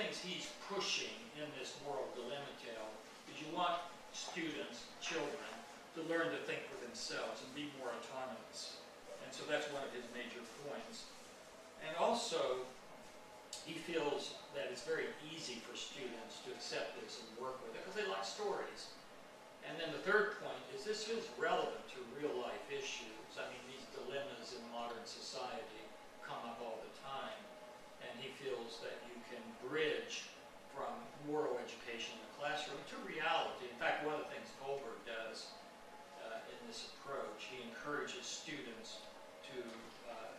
things he's pushing in this moral dilemma tale is you want students, children, to learn to think for themselves and be more autonomous. And so that's one of his major points. And also, he feels that it's very easy for students to accept this and work with it because they like stories. And then the third point is this is relevant to real life issues. I mean, these dilemmas in modern society come up all the time. And he feels that you can bridge from moral education in the classroom to reality. In fact, one of the things Goldberg does in this approach, he encourages students to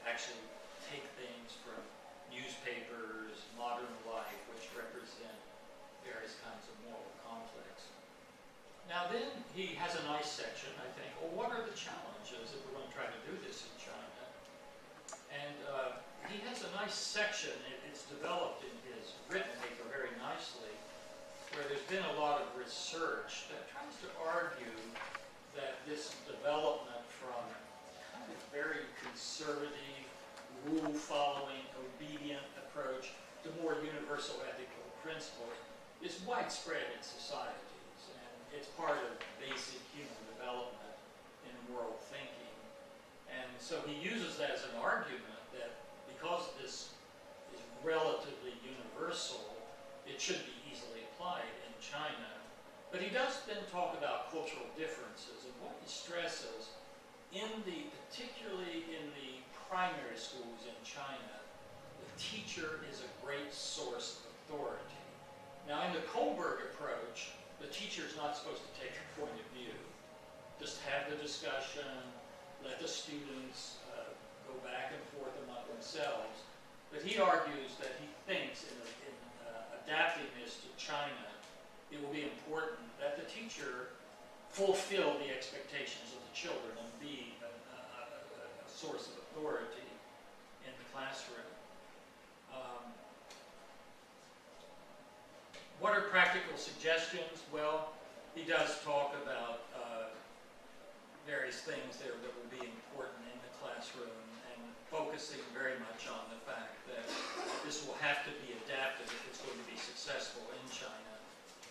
actually take things from newspapers, modern life, which represent various kinds of moral conflicts. Now then, he has a nice section, I think. Well, what are the challenges if we're going to try to do this in China? And he has a nice section. It's developed in his written paper very nicely, where there's been a lot of research that tries to argue that this development from kind of very conservative, rule-following, obedient approach to more universal ethical principles is widespread in societies, and it's part of basic human development in moral thinking. And so he uses that as an argument that because this is relatively universal, it should be easily applied in China. But he does then talk about cultural differences, and what he stresses, particularly in the primary schools in China, the teacher is a great source of authority. Now, in the Kohlberg approach, the teacher is not supposed to take a point of view. Just have the discussion, let the students go back and forth among themselves. But he argues that he thinks in adapting this to China, it will be important that the teacher fulfill the expectations of the children and be a source of authority in the classroom. What are practical suggestions? Well, he does talk about various things there that will be important in the classroom, and focusing very much on the fact that this will have to be adapted if it's going to be successful in China.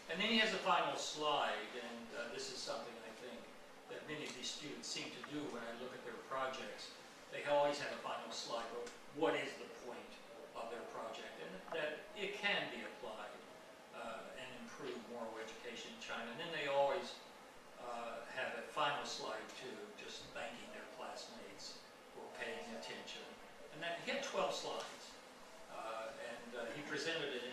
And then he has a final slide, and this is something I think that many of these students seem to do when I look at their projects. They always have a final slide of what is the point of their project, and that it can be applied and improve moral education in China. And then they always have a final slide too, just thanking their classmates for paying attention. And that, he had 12 slides, and he presented it